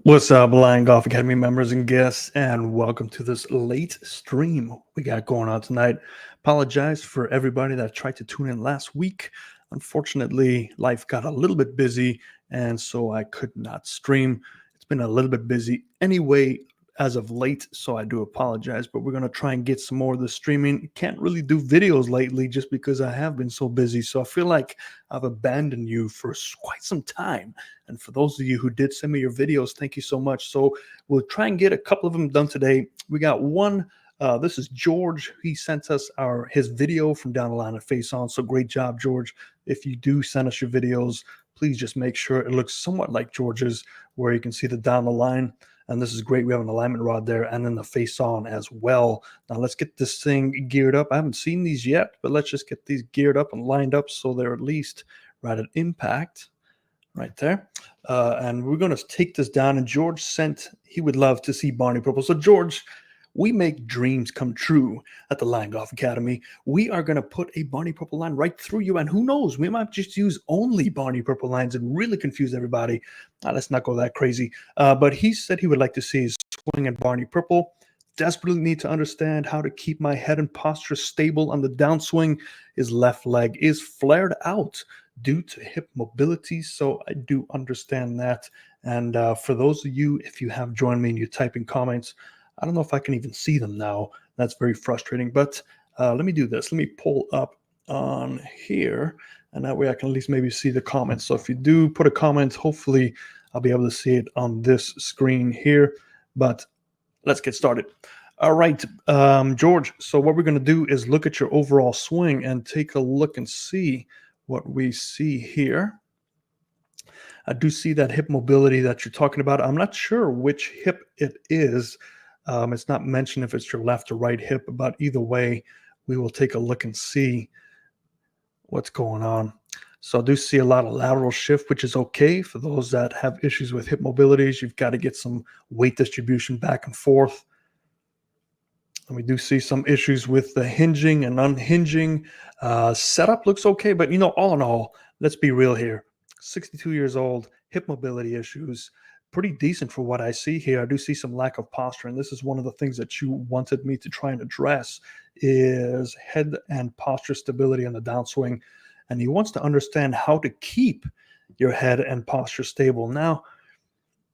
What's up, Lion Golf Academy members and guests, and welcome to this late stream we got going on tonight. Apologize for everybody that tried to tune in last week. Unfortunately, life got a little bit busy, and so I could not stream. It's been a little bit busy anyway as of late, so I do apologize, but we're going to try and get some more of the streaming. Can't really do videos lately just because I have been so busy, so I feel like I've abandoned you for quite some time. And for those of you who did send me your videos, thank you so much. So we'll try and get a couple of them done today. We got one. This is George. He sent us his video from down the line at Face On. So great job, George. If you do send us your videos, please just make sure it looks somewhat like George's, where you can see the down the line. And this is great. We have an alignment rod there and then the Face On as well. Now let's get this thing geared up. I haven't seen these yet, but let's just get these geared up and lined up so they're at least right at impact. Right there. And we're going to take this down. And George he would love to see Barney Purple. So George, we make dreams come true at the Lion Golf Academy. We are going to put a Barney Purple line right through you. And who knows, we might just use only Barney Purple lines and really confuse everybody. Let's not go that crazy. But he said he would like to see his swing at Barney Purple. Desperately need to understand how to keep my head and posture stable on the downswing. His left leg is flared out due to hip mobility, so I do understand that. And for those of you, if you have joined me and you type in comments, I don't know if I can even see them now. That's very frustrating, but let me do this. Let me pull up on here, and that way I can at least maybe see the comments. So if you do put a comment, hopefully I'll be able to see it on this screen here, but let's get started. All right, George, so what we're going to do is look at your overall swing and take a look and see what we see here. I do see that hip mobility that you're talking about. I'm not sure which hip it is. It's not mentioned if it's your left or right hip, but either way, we will take a look and see what's going on. So I do see a lot of lateral shift, which is okay for those that have issues with hip mobilities. You've got to get some weight distribution back and forth. And we do see some issues with the hinging and unhinging. Setup looks okay, but all in all, let's be real here. 62 years old, hip mobility issues, pretty decent for what I see here. I do see some lack of posture, and this is one of the things that you wanted me to try and address is head and posture stability on the downswing. And he wants to understand how to keep your head and posture stable. Now,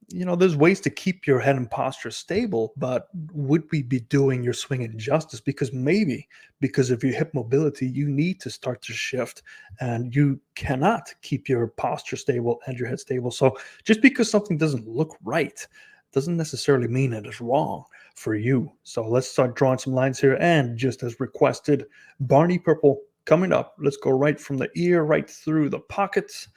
there's ways to keep your head and posture stable, but would we be doing your swing injustice? Because maybe because of your hip mobility, you need to start to shift and you cannot keep your posture stable and your head stable. So just because something doesn't look right doesn't necessarily mean it is wrong for you. So let's start drawing some lines here. And just as requested, Barney Purple coming up. Let's go right from the ear, right through the pockets.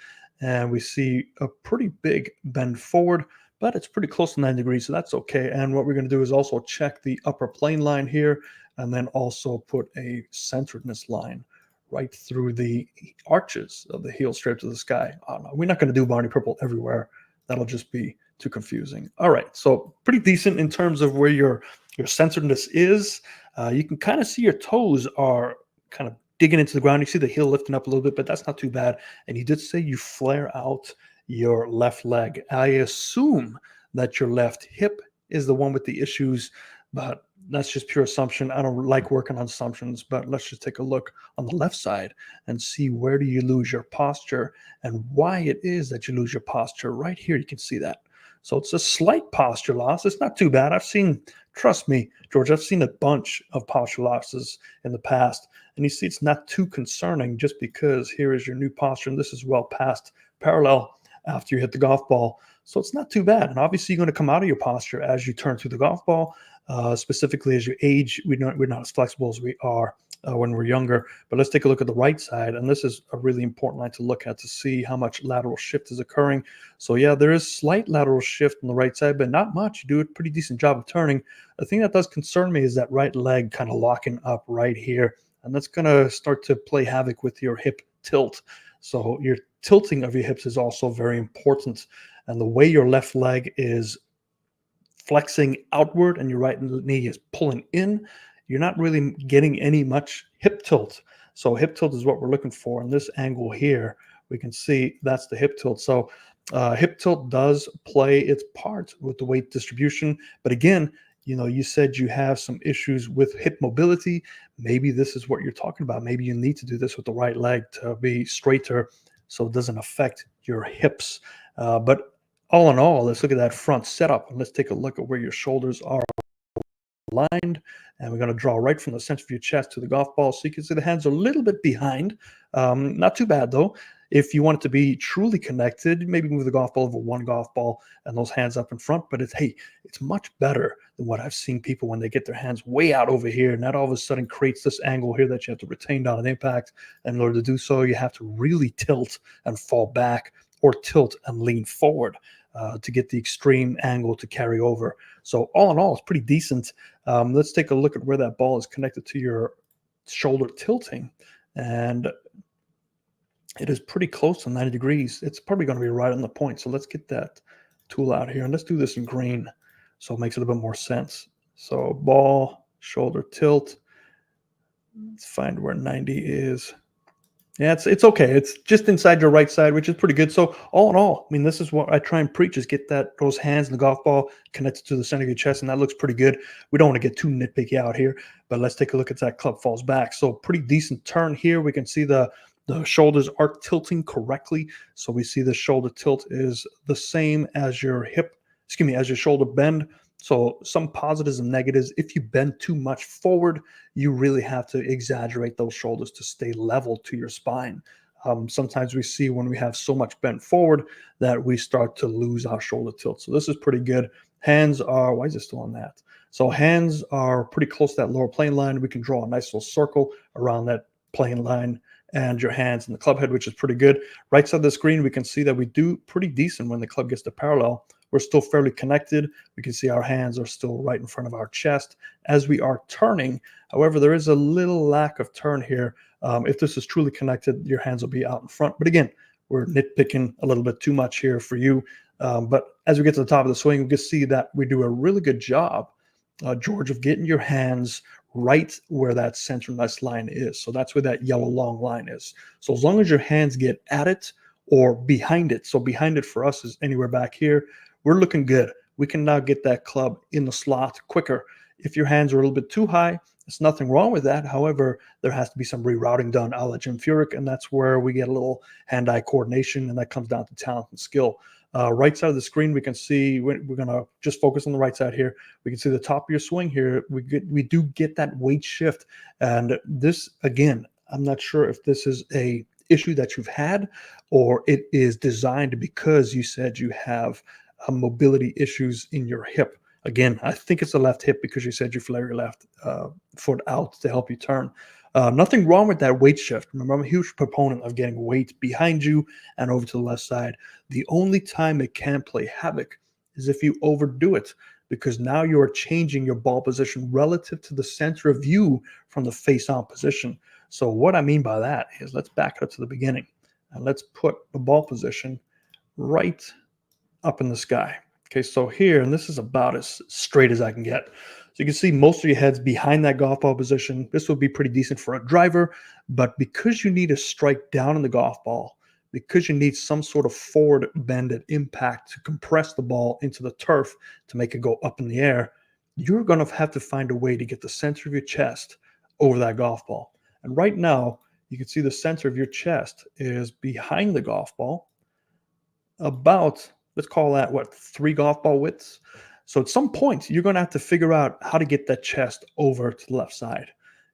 And we see a pretty big bend forward, but it's pretty close to 9 degrees, so that's okay. And what we're going to do is also check the upper plane line here, and then also put a centeredness line right through the arches of the heel straight to the sky. Oh, no, we're not going to do Barney Purple everywhere. That'll just be too confusing. All right, so pretty decent in terms of where your centeredness is. You can kind of see your toes are kind of digging into the ground. You see the heel lifting up a little bit, but that's not too bad. And you did say you flare out your left leg. I assume that your left hip is the one with the issues, but that's just pure assumption. I don't like working on assumptions, but let's just take a look on the left side and see where do you lose your posture and why it is that you lose your posture. Right here, you can see that. So it's a slight posture loss. It's not too bad. Trust me, George, I've seen a bunch of posture losses in the past. And you see it's not too concerning just because here is your new posture. And this is well past parallel after you hit the golf ball. So it's not too bad. And obviously you're going to come out of your posture as you turn through the golf ball, specifically as you age. We're not as flexible as we are when we're younger. But let's take a look at the right side. And this is a really important line to look at to see how much lateral shift is occurring. So yeah, there is slight lateral shift on the right side, but not much. You do a pretty decent job of turning. The thing that does concern me is that right leg kind of locking up right here. And that's going to start to play havoc with your hip tilt. So your tilting of your hips is also very important. And the way your left leg is flexing outward and your right knee is pulling in, you're not really getting any much hip tilt. So hip tilt is what we're looking for. In this angle here, we can see that's the hip tilt. So Hip tilt does play its part with the weight distribution, but again, you said you have some issues with hip mobility. Maybe this is what you're talking about. Maybe you need to do this with the right leg to be straighter so it doesn't affect your hips. But all in all, let's look at that front setup and let's take a look at where your shoulders are aligned, and we're going to draw right from the center of your chest to the golf ball. So you can see the hands are a little bit behind. Not too bad though. If you want it to be truly connected, maybe move the golf ball over one golf ball and those hands up in front. But it's much better than what I've seen people when they get their hands way out over here. And that all of a sudden creates this angle here that you have to retain down an impact. And in order to do so, you have to really tilt and fall back, or tilt and lean forward to get the extreme angle to carry over. So all in all, it's pretty decent. Let's take a look at where that ball is connected to your shoulder tilting. And it is pretty close to 90 degrees. It's probably going to be right on the point. So let's get that tool out here and let's do this in green so it makes a little bit more sense. So ball, shoulder tilt. Let's find where 90 is. Yeah, it's okay. It's just inside your right side, which is pretty good. So all in all, I mean, this is what I try and preach, is get those hands and the golf ball connected to the center of your chest, and that looks pretty good. We don't want to get too nitpicky out here, but let's take a look at that club falls back. So pretty decent turn here. We can see the shoulders are tilting correctly. So we see the shoulder tilt is the same as your as your shoulder bend. So some positives and negatives. If you bend too much forward, you really have to exaggerate those shoulders to stay level to your spine. Sometimes we see when we have so much bent forward that we start to lose our shoulder tilt. So this is pretty good. Hands are, why is it still on that? So hands are pretty close to that lower plane line. We can draw a nice little circle around that plane line and your hands and the club head, which is pretty good. Right side of the screen, we can see that we do pretty decent when the club gets to parallel. We're still fairly connected. We can see our hands are still right in front of our chest as we are turning. However, there is a little lack of turn here. If this is truly connected, your hands will be out in front. But again, we're nitpicking a little bit too much here for you. But as we get to the top of the swing, we can see that we do a really good job, George, of getting your hands right where that centerless line is. So that's where that yellow long line is. So as long as your hands get at it or behind it, so behind it for us is anywhere back here, we're looking good. We can now get that club in the slot quicker. If your hands are a little bit too high, there's nothing wrong with that. However, there has to be some rerouting done a la Jim Furyk, and that's where we get a little hand-eye coordination, and that comes down to talent and skill. Right side of the screen, we can see, we're going to just focus on the right side here. We can see the top of your swing here. We do get that weight shift. And this, again, I'm not sure if this is a issue that you've had or it is designed because you said you have mobility issues in your hip. Again, I think it's the left hip because you said you flare your left foot out to help you turn. Nothing wrong with that weight shift. Remember, I'm a huge proponent of getting weight behind you and over to the left side. The only time it can play havoc is if you overdo it, because now you are changing your ball position relative to the center of view from the face-on position. So what I mean by that is, let's back up to the beginning and let's put the ball position right up in the sky. Okay, so here, and this is about as straight as I can get. So you can see most of your head's behind that golf ball position. This would be pretty decent for a driver, but because you need a strike down in the golf ball, because you need some sort of forward bended impact to compress the ball into the turf to make it go up in the air, you're going to have to find a way to get the center of your chest over that golf ball. And right now, you can see the center of your chest is behind the golf ball, about, let's call that, what, 3 golf ball widths? So at some point, you're going to have to figure out how to get that chest over to the left side.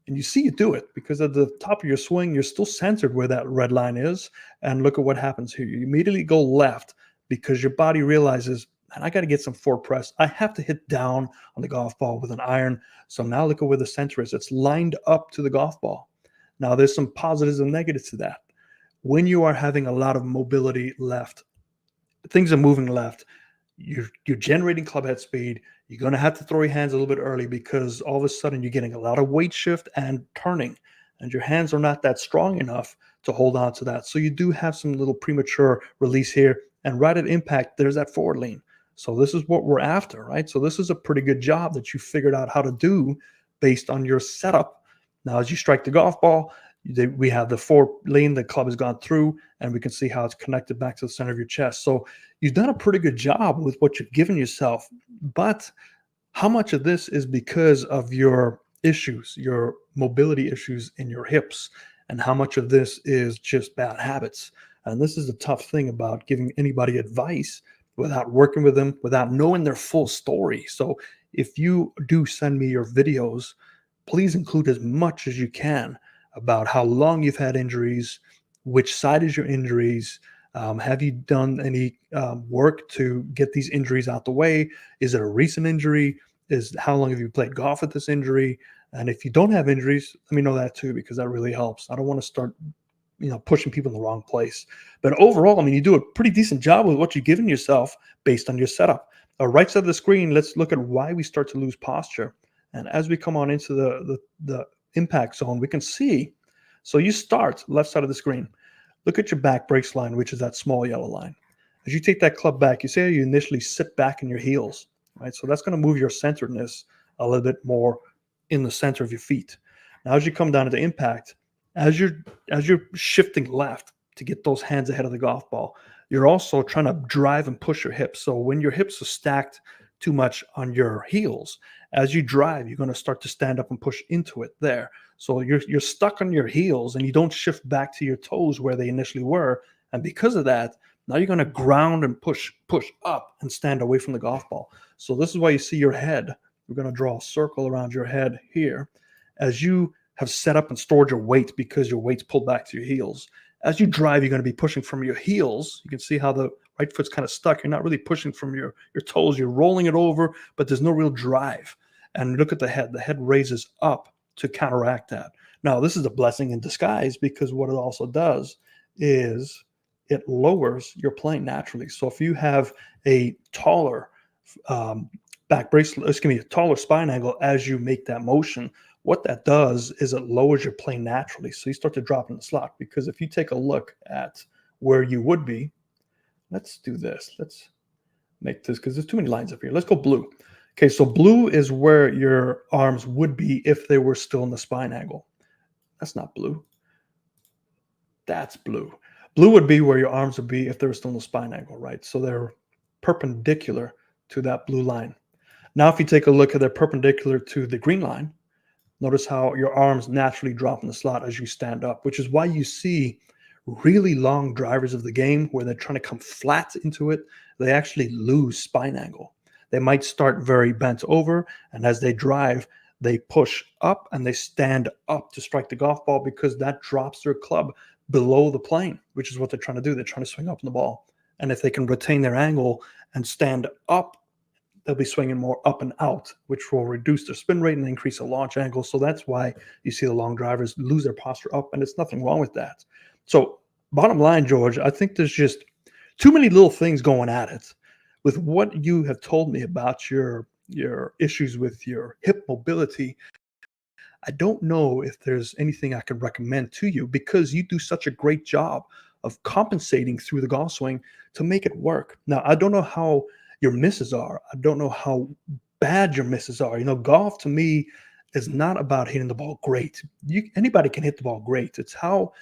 And you see you do it because at the top of your swing, you're still centered where that red line is. And look at what happens here. You immediately go left because your body realizes, man, I got to get some forward press. I have to hit down on the golf ball with an iron. So now look at where the center is. It's lined up to the golf ball. Now there's some positives and negatives to that. When you are having a lot of mobility left, things are moving left, you're generating club head speed. You're going to have to throw your hands a little bit early because all of a sudden you're getting a lot of weight shift and turning, and your hands are not that strong enough to hold on to that. So you do have some little premature release here, and right at impact, there's that forward lean. So this is what we're after, right? So this is a pretty good job that you figured out how to do based on your setup. Now, as you strike the golf ball, We have the 4 lane the club has gone through, and we can see how it's connected back to the center of your chest. So you've done a pretty good job with what you've given yourself. But how much of this is because of your issues, your mobility issues in your hips, and how much of this is just bad habits? And this is the tough thing about giving anybody advice without working with them, without knowing their full story. So if you do send me your videos, please include as much as you can about how long you've had injuries, which side is your injuries. Have you done any work to get these injuries out the way? Is it a recent injury? Is how long have you played golf with this injury? And if you don't have injuries, let me know that too, because that really helps. I don't want to start, pushing people in the wrong place. But overall, I mean, you do a pretty decent job with what you've given yourself based on your setup. Right side of the screen, let's look at why we start to lose posture. And as we come on into the impact zone, we can see. So you start left side of the screen. Look at your back brace line, which is that small yellow line. As you take that club back, you see how you initially sit back in your heels, right? So that's going to move your centeredness a little bit more in the center of your feet. Now, as you come down to the impact, as you're shifting left to get those hands ahead of the golf ball, you're also trying to drive and push your hips. So when your hips are stacked too much on your heels, as you drive, you're going to start to stand up and push into it there. So you're stuck on your heels and you don't shift back to your toes where they initially were. And because of that, now you're going to ground and push up and stand away from the golf ball. So this is why you see your head. We're going to draw a circle around your head here as you have set up and stored your weight because your weight's pulled back to your heels. As you drive, you're going to be pushing from your heels. You can see how the right foot's kind of stuck. You're not really pushing from your toes. You're rolling it over, but there's no real drive. And look at the head. The head raises up to counteract that. Now, this is a blessing in disguise because what it also does is it lowers your plane naturally. So if you have a taller a taller spine angle as you make that motion, what that does is it lowers your plane naturally. So you start to drop in the slot, because if you take a look at where you would be, let's do this. Let's make this, because there's too many lines up here. Let's go blue. Okay, so blue is where your arms would be if they were still in the spine angle. That's not blue. That's blue. Blue would be where your arms would be if they were still in the spine angle, right? So they're perpendicular to that blue line. Now, if you take a look at they're perpendicular to the green line, notice how your arms naturally drop in the slot as you stand up, which is why you see really long drivers of the game where they're trying to come flat into it. They actually lose spine angle. They might start very bent over, and as they drive, they push up and they stand up to strike the golf ball because that drops their club below the plane, which is what they're trying to do. They're trying to swing up in the ball. And if they can retain their angle and stand up, they'll be swinging more up and out, which will reduce their spin rate and increase the launch angle. So that's why you see the long drivers lose their posture up, and there's nothing wrong with that. So bottom line, George, I think there's just too many little things going at it. With what you have told me about your issues with your hip mobility, I don't know if there's anything I could recommend to you, because you do such a great job of compensating through the golf swing to make it work. Now, I don't know how your misses are. I don't know how bad your misses are. Golf to me is not about hitting the ball great. Anybody can hit the ball great. It's how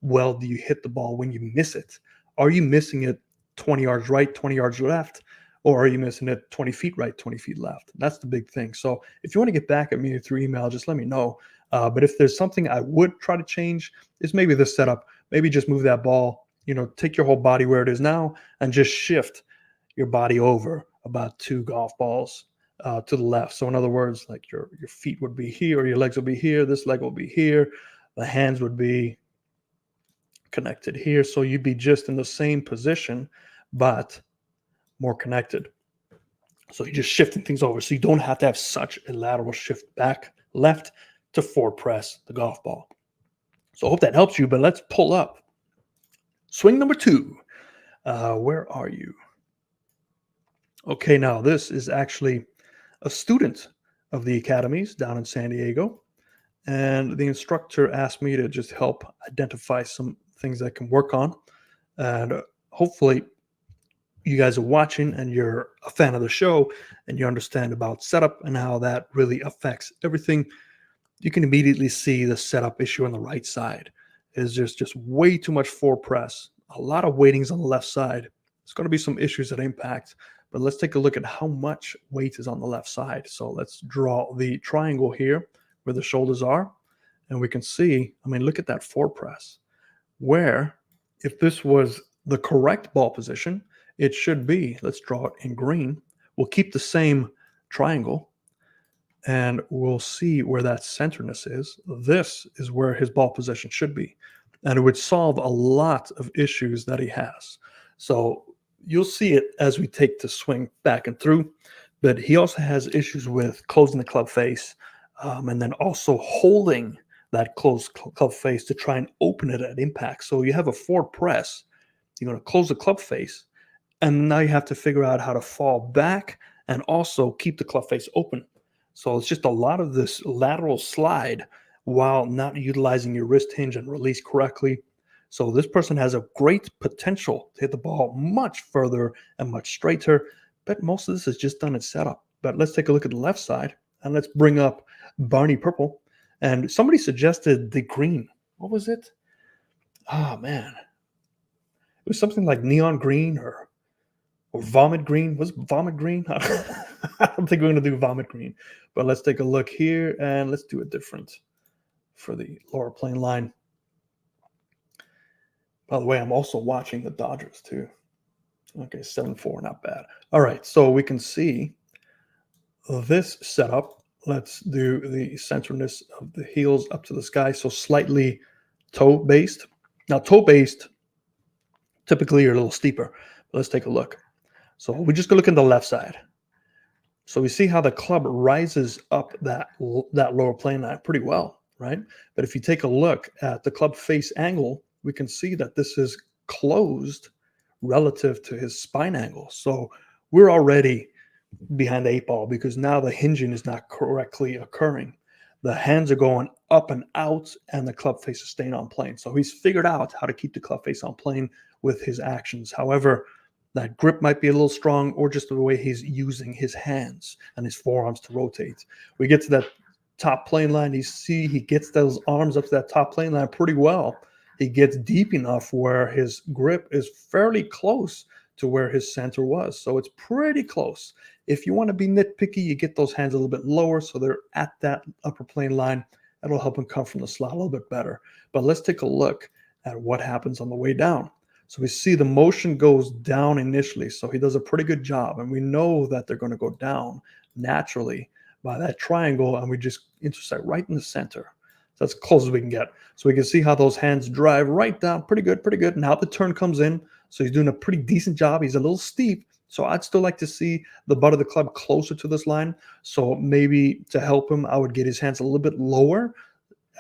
well do you hit the ball when you miss it? Are you missing it 20 yards right, 20 yards left? Or are you missing it 20 feet right, 20 feet left? That's the big thing. So if you want to get back at me through email, just let me know. But if there's something I would try to change, is maybe this setup. Maybe just move that ball, take your whole body where it is now and just shift your body over about 2 golf balls to the left. So in other words, like your feet would be here, or your legs would be here. This leg will be here. The hands would be connected here. So you'd be just in the same position, but more connected. So you're just shifting things over. So you don't have to have such a lateral shift back left to forward press the golf ball. So I hope that helps you, but let's pull up. Swing number 2. Where are you? Okay, now this is actually a student of the academies down in San Diego. And the instructor asked me to just help identify some things I can work on. And hopefully you guys are watching and you're a fan of the show and you understand about setup and how that really affects everything you can immediately see the setup issue on the right side. Is just way too much forward press, a lot of weightings on the left side. There's going to be some issues that impact, but let's take a look at how much weight is on the left side. So let's draw the triangle here where the shoulders are, and we can see, I mean, look at that forward press, where if this was the correct ball position, it should be, let's draw it in green. We'll keep the same triangle, and we'll see where that centerness is. This is where his ball position should be, and it would solve a lot of issues that he has. So you'll see it as we take the swing back and through, but he also has issues with closing the club face, and then also holding that closed club face to try and open it at impact. So you have a forward press, you're going to close the club face, and now you have to figure out how to fall back and also keep the club face open. So it's just a lot of this lateral slide while not utilizing your wrist hinge and release correctly. So this person has a great potential to hit the ball much further and much straighter, but most of this is just done in setup. But let's take a look at the left side, and let's bring up Barney Purple. And somebody suggested the green. What was it? Oh, man. It was something like neon green or vomit green. Was it vomit green? I don't think we're going to do vomit green. But let's take a look here, and let's do it different for the lower plane line. By the way, I'm also watching the Dodgers too. Okay, 7-4, not bad. All right, so we can see this setup. Let's do the centerness of the heels up to the sky, so slightly toe-based. Now, toe-based, typically you're a little steeper. But let's take a look. So we're just going to look at the left side. So we see how the club rises up that lower plane line pretty well, right? But if you take a look at the club face angle, we can see that this is closed relative to his spine angle. So we're already behind the 8 ball because now the hinging is not correctly occurring. The hands are going up and out, and the club face is staying on plane. So he's figured out how to keep the club face on plane with his actions. However, that grip might be a little strong, or just the way he's using his hands and his forearms to rotate. We get to that top plane line. You see he gets those arms up to that top plane line pretty well. He gets deep enough where his grip is fairly close to where his center was. So it's pretty close. If you want to be nitpicky, you get those hands a little bit lower so they're at that upper plane line. That'll help him come from the slot a little bit better. But let's take a look at what happens on the way down. So we see the motion goes down initially. So he does a pretty good job. And we know that they're going to go down naturally by that triangle. And we just intersect right in the center. So that's as close as we can get. So we can see how those hands drive right down. Pretty good, pretty good. Now the turn comes in. So he's doing a pretty decent job. He's a little steep. So I'd still like to see the butt of the club closer to this line. So maybe to help him, I would get his hands a little bit lower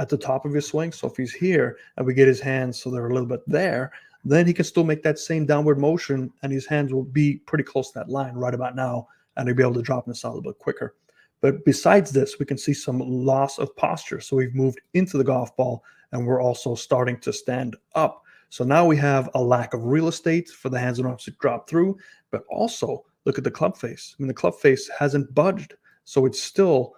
at the top of his swing. So if he's here and we get his hands so they're a little bit there, then he can still make that same downward motion, and his hands will be pretty close to that line right about now, and he'll be able to drop in the slot a little bit quicker. But besides this, we can see some loss of posture. So we've moved into the golf ball, and we're also starting to stand up. So now we have a lack of real estate for the hands and arms to drop through, but also look at the club face. I mean, the club face hasn't budged, so it's still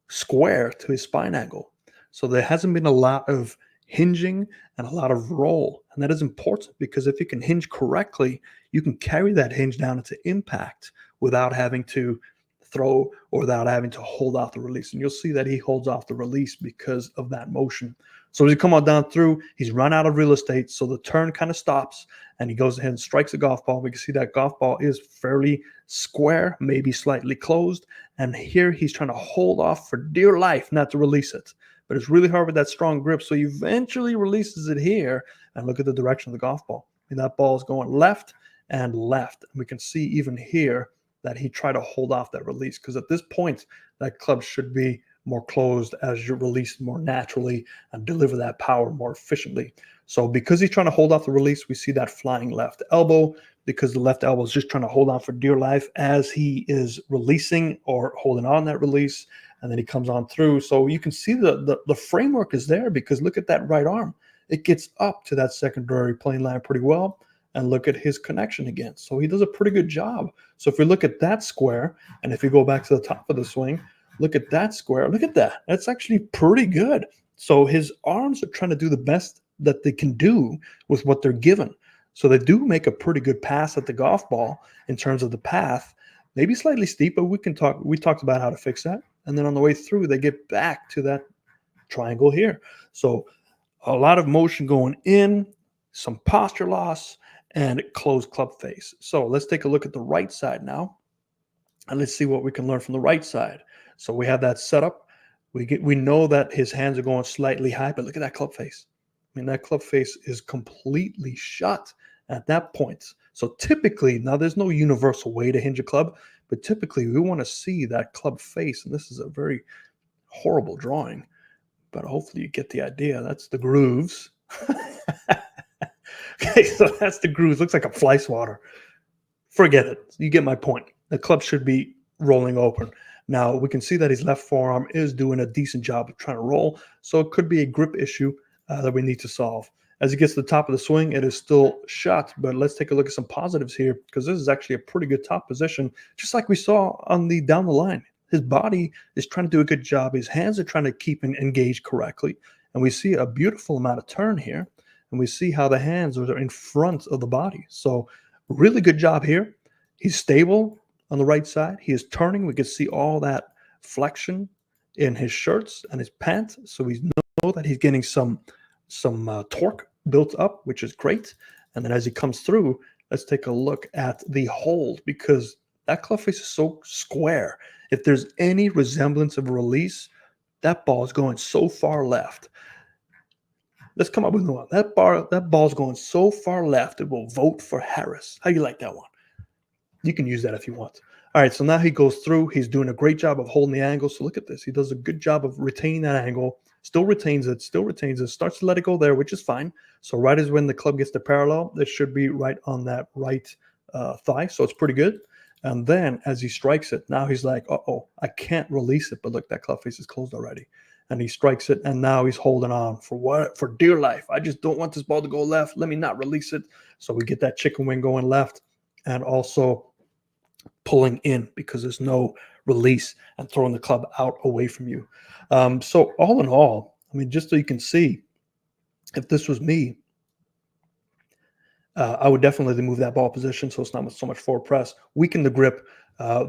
square to his spine angle. So there hasn't been a lot of hinging and a lot of roll. And that is important because if you can hinge correctly, you can carry that hinge down into impact without having to throw or without having to hold off the release. And you'll see that he holds off the release because of that motion. So as you come on down through, he's run out of real estate. So the turn kind of stops and he goes ahead and strikes the golf ball. We can see that golf ball is fairly square, maybe slightly closed. And here he's trying to hold off for dear life not to release it. But it's really hard with that strong grip. So he eventually releases it here, and look at the direction of the golf ball. And that ball is going left and left. And we can see even here that he tried to hold off that release, because at this point, that club should be more closed as you release more naturally and deliver that power more efficiently. So because he's trying to hold off the release, we see that flying left elbow, because the left elbow is just trying to hold on for dear life as he is releasing or holding on that release. And then he comes on through. So you can see the framework is there, because look at that right arm. It gets up to that secondary plane line pretty well. And look at his connection again. So he does a pretty good job. So if we look at that square, and if you go back to the top of the swing, Look at that square. Look at that. That's actually pretty good. So his arms are trying to do the best that they can do with what they're given. So they do make a pretty good pass at the golf ball in terms of the path. Maybe slightly steep, but we talked about how to fix that. And then on the way through, they get back to that triangle here. So a lot of motion going in, some posture loss, and closed club face. So let's take a look at the right side now. And let's see what we can learn from the right side. So we have that setup. We know that his hands are going slightly high, but look at that club face. I mean, that club face is completely shut at that point. So typically, now there's no universal way to hinge a club, but typically we want to see that club face. And this is a very horrible drawing, but hopefully you get the idea. That's the grooves. Okay, so that's the grooves. Looks like a fly swatter. Forget it. You get my point. The club should be rolling open. Now, we can see that his left forearm is doing a decent job of trying to roll, so it could be a grip issue that we need to solve. As he gets to the top of the swing, it is still shut, but let's take a look at some positives here, because this is actually a pretty good top position, just like we saw on the down the line. His body is trying to do a good job. His hands are trying to keep engaged correctly, and we see a beautiful amount of turn here, and we see how the hands are in front of the body. So really good job here. He's stable on the right side. He is turning. We can see all that flexion in his shirts and his pants. So we know that he's getting some torque built up, which is great. And then as he comes through, let's take a look at the hold, because that club face is so square. If there's any resemblance of a release, that ball is going so far left. Let's come up with one. That ball's going so far left, it will vote for Harris. How do you like that one? You can use that if you want. All right, so now he goes through. He's doing a great job of holding the angle. So look at this. He does a good job of retaining that angle. Still retains it. Starts to let it go there, which is fine. So right as when the club gets to parallel, it should be right on that right thigh. So it's pretty good. And then as he strikes it, now he's like, uh-oh, I can't release it. But look, that club face is closed already. And he strikes it, and now he's holding on for dear life. I just don't want this ball to go left. Let me not release it. So we get that chicken wing going left, and also pulling in because there's no release and throwing the club out away from you. So all in all, I mean, just so you can see, if this was me, I would definitely move that ball position so it's not so much forward press. Weaken the grip.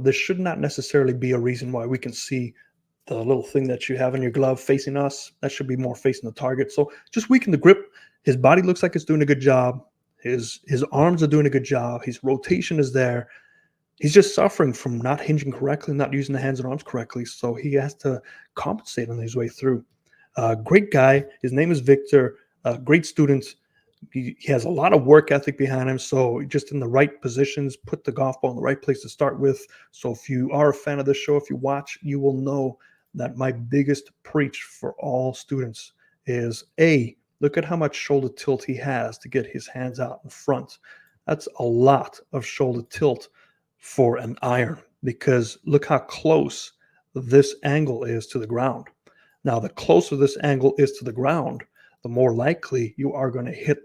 This should not necessarily be a reason why we can see the little thing that you have in your glove facing us. That should be more facing the target. So just weaken the grip. His body looks like it's doing a good job. His arms are doing a good job. His rotation is there. He's just suffering from not hinging correctly, not using the hands and arms correctly. So he has to compensate on his way through. Great guy. His name is Victor. Great student. He has a lot of work ethic behind him. So just in the right positions, put the golf ball in the right place to start with. So if you are a fan of this show, if you watch, you will know that my biggest preach for all students is look at how much shoulder tilt he has to get his hands out in front. That's a lot of shoulder tilt for an iron, because look how close this angle is to the ground. Now, the closer this angle is to the ground, the more likely you are going to hit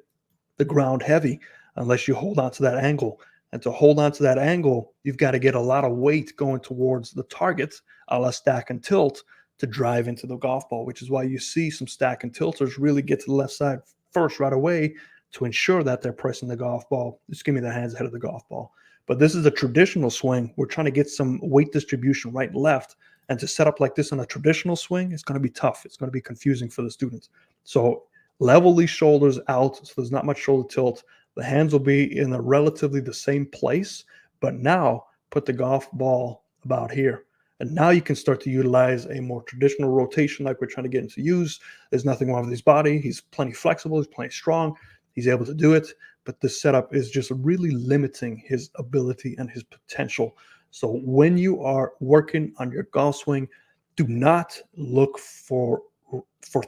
the ground heavy unless you hold on to that angle. And to hold on to that angle, you've got to get a lot of weight going towards the target, a la stack and tilt, to drive into the golf ball, which is why you see some stack and tilters really get to the left side first right away to ensure that they're pressing the golf ball. Just give me the hands ahead of the golf ball. But this is a traditional swing. We're trying to get some weight distribution right and left. And to set up like this on a traditional swing, it's going to be tough. It's going to be confusing for the students. So level these shoulders out so there's not much shoulder tilt. The hands will be in a relatively the same place, but now put the golf ball about here. And now you can start to utilize a more traditional rotation like we're trying to get into use. There's nothing wrong with his body. He's plenty flexible. He's plenty strong. He's able to do it. But this setup is just really limiting his ability and his potential. So when you are working on your golf swing, do not look for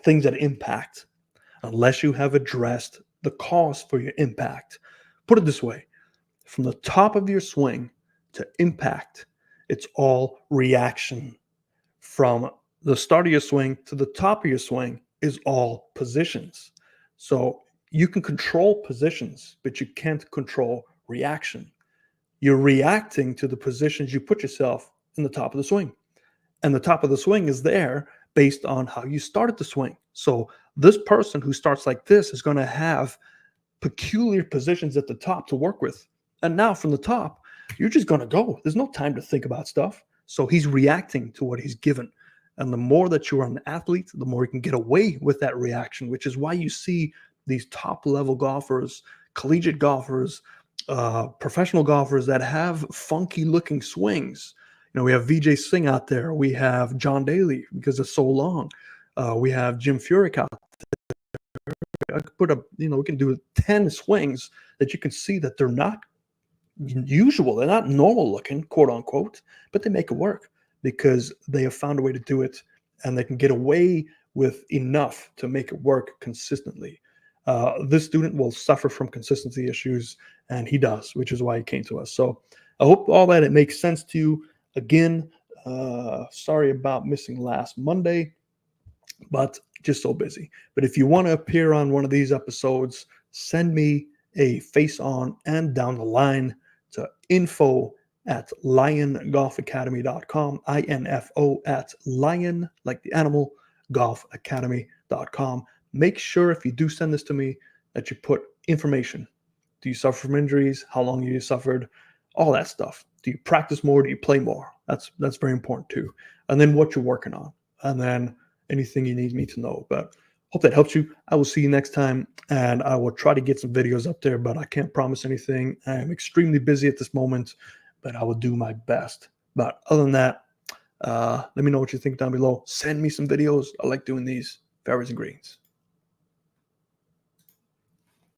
things that impact unless you have addressed the cause for your impact. Put it this way, from the top of your swing to impact, it's all reaction. From the start of your swing to the top of your swing is all positions. So you can control positions, but you can't control reaction. You're reacting to the positions you put yourself in the top of the swing. And the top of the swing is there based on how you started the swing. So this person who starts like this is going to have peculiar positions at the top to work with. And now from the top, you're just going to go. There's no time to think about stuff. So he's reacting to what he's given. And the more that you're an athlete, the more you can get away with that reaction, which is why you see these top level golfers, collegiate golfers, professional golfers that have funky looking swings. We have Vijay Singh out there. We have John Daly because it's so long. We have Jim Furyk out there. I could put we can do 10 swings that you can see that they're not usual. They're not normal looking, quote unquote, but they make it work because they have found a way to do it and they can get away with enough to make it work consistently. This student will suffer from consistency issues, and he does, which is why he came to us. So I hope all that it makes sense to you. Again, sorry about missing last Monday, but just so busy. But if you want to appear on one of these episodes, send me a face on and down the line to info@liongolfacademy.com, info@lion, like the animal, golfacademy.com. Make sure if you do send this to me that you put information. Do you suffer from injuries? How long have you suffered? All that stuff. Do you practice more? Do you play more? That's very important too. And then what you're working on. And then anything you need me to know. But hope that helps you. I will see you next time, and I will try to get some videos up there, but I can't promise anything. I am extremely busy at this moment, but I will do my best. But other than that, let me know what you think down below. Send me some videos. I like doing these. Fairways and Greens.